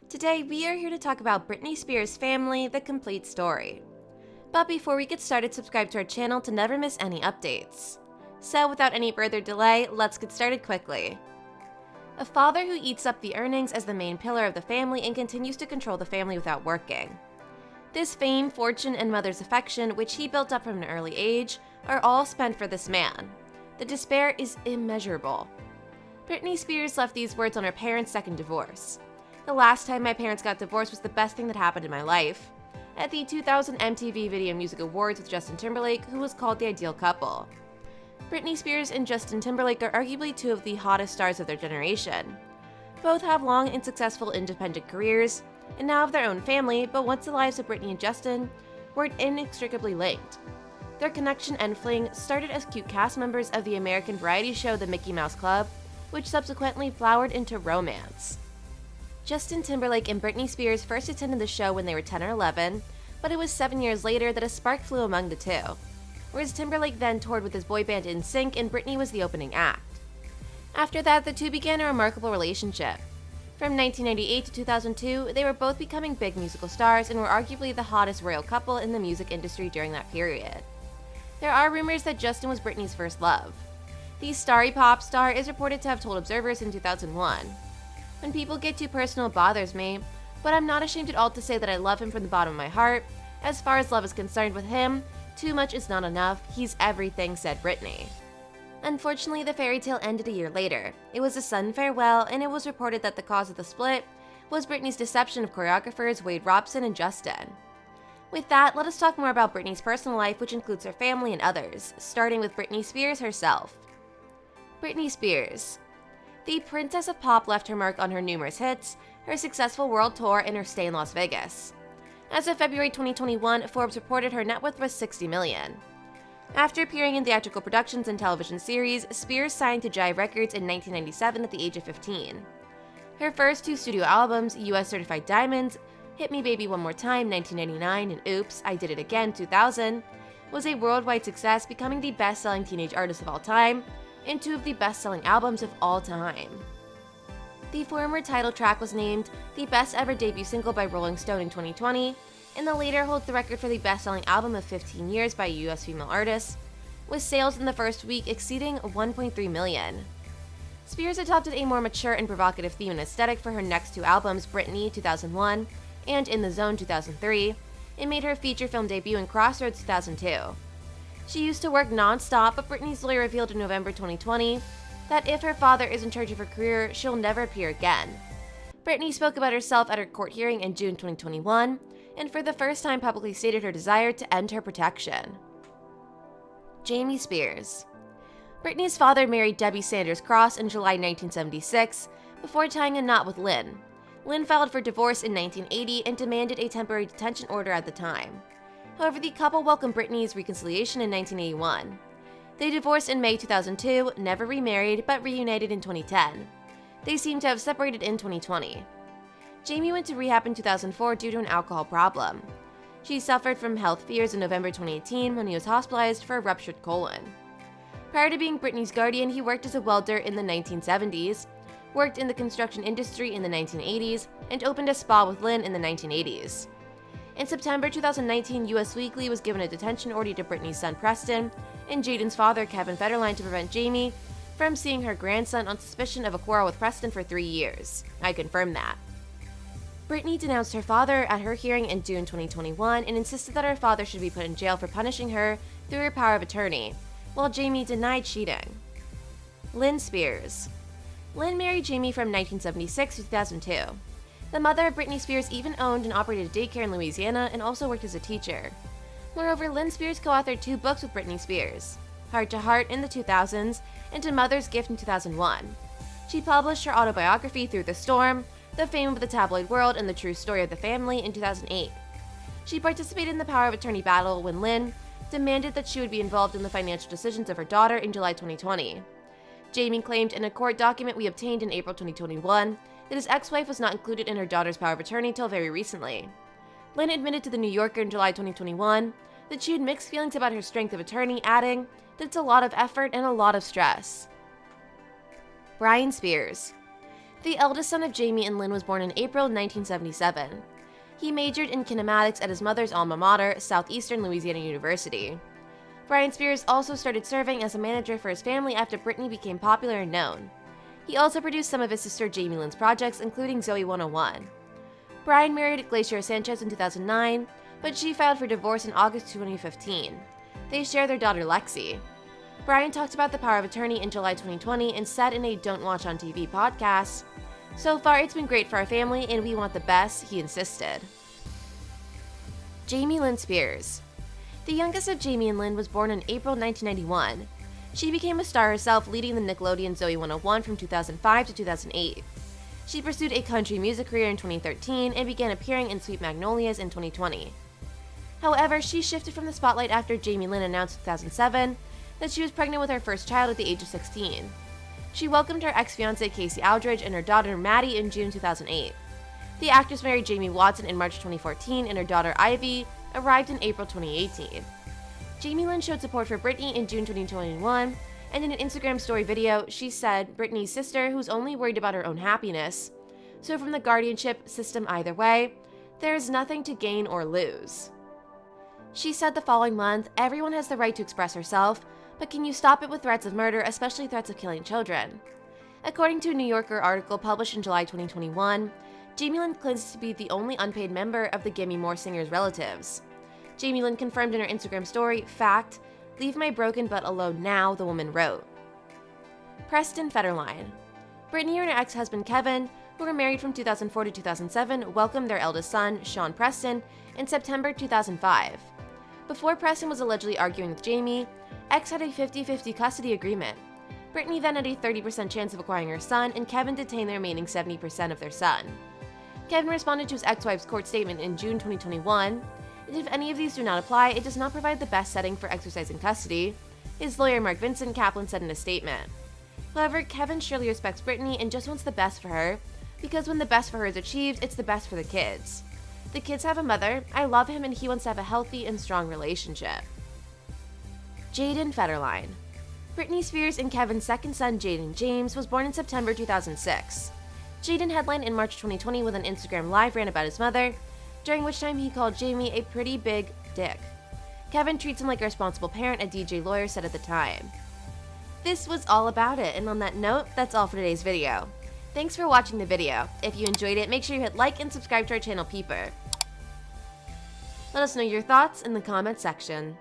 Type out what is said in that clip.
Today, we are here to talk about Britney Spears Family, the complete story. But before we get started, subscribe to our channel to never miss any updates. So without any further delay, let's get started quickly. A father who eats up the earnings as the main pillar of the family and continues to control the family without working. This fame, fortune, and mother's affection, which he built up from an early age, are all spent for this man. The despair is immeasurable. Britney Spears left these words on her parents' second divorce. The last time my parents got divorced was the best thing that happened in my life. At the 2000 MTV Video Music Awards with Justin Timberlake, who was called the ideal couple. Britney Spears and Justin Timberlake are arguably two of the hottest stars of their generation. Both have long and successful independent careers, and now have their own family, but once the lives of Britney and Justin were inextricably linked. Their connection and fling started as cute cast members of the American variety show The Mickey Mouse Club, which subsequently flowered into romance. Justin Timberlake and Britney Spears first attended the show when they were 10 or 11, but it was 7 years later that a spark flew among the two. Whereas Timberlake then toured with his boy band NSYNC and Britney was the opening act. After that, the two began a remarkable relationship. From 1998 to 2002, they were both becoming big musical stars and were arguably the hottest royal couple in the music industry during that period. There are rumors that Justin was Britney's first love. The starry pop star is reported to have told observers in 2001, "When people get too personal, it bothers me, but I'm not ashamed at all to say that I love him from the bottom of my heart. As far as love is concerned with him, too much is not enough. He's everything," said Britney. Unfortunately, the fairy tale ended a year later. It was a sudden farewell, and it was reported that the cause of the split was Britney's deception of choreographers Wade Robson and Justin. With that, let us talk more about Britney's personal life, which includes her family and others, starting with Britney Spears herself. Britney Spears. The Princess of Pop left her mark on her numerous hits, her successful world tour, and her stay in Las Vegas. As of February 2021, Forbes reported her net worth was $60 million. After appearing in theatrical productions and television series, Spears signed to Jive Records in 1997 at the age of 15. Her first two studio albums, US Certified Diamonds, Hit Me Baby One More Time 1999 and Oops, I Did It Again 2000, was a worldwide success, becoming the best-selling teenage artist of all time, and two of the best-selling albums of all time. The former title track was named the best ever debut single by Rolling Stone in 2020, and the later holds the record for the best-selling album of 15 years by a US female artist, with sales in the first week exceeding 1.3 million. Spears adopted a more mature and provocative theme and aesthetic for her next two albums, Britney 2001 and In the Zone 2003, and made her feature film debut in Crossroads 2002. She used to work non-stop, but Britney's lawyer revealed in November 2020 that if her father is in charge of her career, she'll never appear again. Britney spoke about herself at her court hearing in June 2021, and for the first time publicly stated her desire to end her protection. Jamie Spears. Britney's father married Debbie Sanders Cross in July 1976, before tying a knot with Lynn. Lynn filed for divorce in 1980 and demanded a temporary detention order at the time. However, the couple welcomed Britney's reconciliation in 1981. They divorced in May 2002, never remarried, but reunited in 2010. They seem to have separated in 2020. Jamie went to rehab in 2004 due to an alcohol problem. She suffered from health fears in November 2018 when he was hospitalized for a ruptured colon. Prior to being Britney's guardian, he worked as a welder in the 1970s, worked in the construction industry in the 1980s, and opened a spa with Lynn in the 1980s. In September 2019, Us Weekly was given a detention order to Britney's son Preston and Jayden's father Jayden Federline to prevent Jamie from seeing her grandson on suspicion of a quarrel with Preston for 3 years. I confirm that. Britney denounced her father at her hearing in June 2021 and insisted that her father should be put in jail for punishing her through her power of attorney, while Jamie denied cheating. Lynn Spears. Lynn married Jamie from 1976 to 2002. The mother of Britney Spears even owned and operated a daycare in Louisiana and also worked as a teacher. Moreover, Lynn Spears co-authored 2 books with Britney Spears, Heart to Heart in the 2000s and A Mother's Gift in 2001. She published her autobiography Through the Storm, The Fame of the Tabloid World and the True Story of the Family in 2008. She participated in the power of attorney battle when Lynn demanded that she would be involved in the financial decisions of her daughter in July 2020. Jamie claimed in a court document we obtained in April 2021 that his ex-wife was not included in her daughter's power of attorney until very recently. Lynn admitted to The New Yorker in July 2021 that she had mixed feelings about her strength of attorney, adding that it's a lot of effort and a lot of stress. Bryan Spears. The eldest son of Jamie and Lynn was born in April 1977. He majored in kinematics at his mother's alma mater, Southeastern Louisiana University. Bryan Spears also started serving as a manager for his family after Britney became popular and known. He also produced some of his sister Jamie Lynn's projects, including Zoe 101. Bryan married Glacier Sanchez in 2009, but she filed for divorce in August 2015. They share their daughter Lexi. Bryan talked about the power of attorney in July 2020 and said in a Don't Watch on TV podcast, "So far it's been great for our family and we want the best," he insisted. Jamie Lynn Spears. The youngest of Jamie and Lynn was born in April 1991. She became a star herself, leading the Nickelodeon Zoe 101 from 2005 to 2008. She pursued a country music career in 2013 and began appearing in Sweet Magnolias in 2020. However, she shifted from the spotlight after Jamie Lynn announced in 2007 that she was pregnant with her first child at the age of 16. She welcomed her ex-fiancé Casey Aldridge and her daughter Maddie in June 2008. The actress married Jamie Watson in March 2014, and her daughter Ivy arrived in April 2018. Jamie Lynn showed support for Britney in June 2021, and in an Instagram story video, she said, "Britney's sister who's only worried about her own happiness. So from the guardianship system either way, there is nothing to gain or lose." She said the following month, "Everyone has the right to express herself, but can you stop it with threats of murder, especially threats of killing children?" According to a New Yorker article published in July 2021, Jamie Lynn claims to be the only unpaid member of the Gimme More singer's relatives. Jamie Lynn confirmed in her Instagram story, "Fact, leave my broken butt alone now," the woman wrote. Preston Federline. Britney and her ex-husband Kevin, who were married from 2004 to 2007, welcomed their eldest son, Sean Preston, in September 2005. Before Preston was allegedly arguing with Jamie, X had a 50-50 custody agreement. Britney then had a 30% chance of acquiring her son, and Kevin detained the remaining 70% of their son. Kevin responded to his ex-wife's court statement in June 2021, and if any of these do not apply, it does not provide the best setting for exercising custody, his lawyer Mark Vincent Kaplan said in a statement. However, Kevin surely respects Britney and just wants the best for her, because when the best for her is achieved, it's the best for the kids. The kids have a mother, I love him, and he wants to have a healthy and strong relationship. Jayden Federline. Britney Spears and Kevin's second son, Jayden James, was born in September 2006. Jayden headlined in March 2020 with an Instagram live rant about his mother, during which time he called Jamie a pretty big dick. Kevin treats him like a responsible parent, a DJ lawyer said at the time. This was all about it, and on that note, that's all for today's video. Thanks for watching the video. If you enjoyed it, make sure you hit like and subscribe to our channel PEEPER. Let us know your thoughts in the comment section.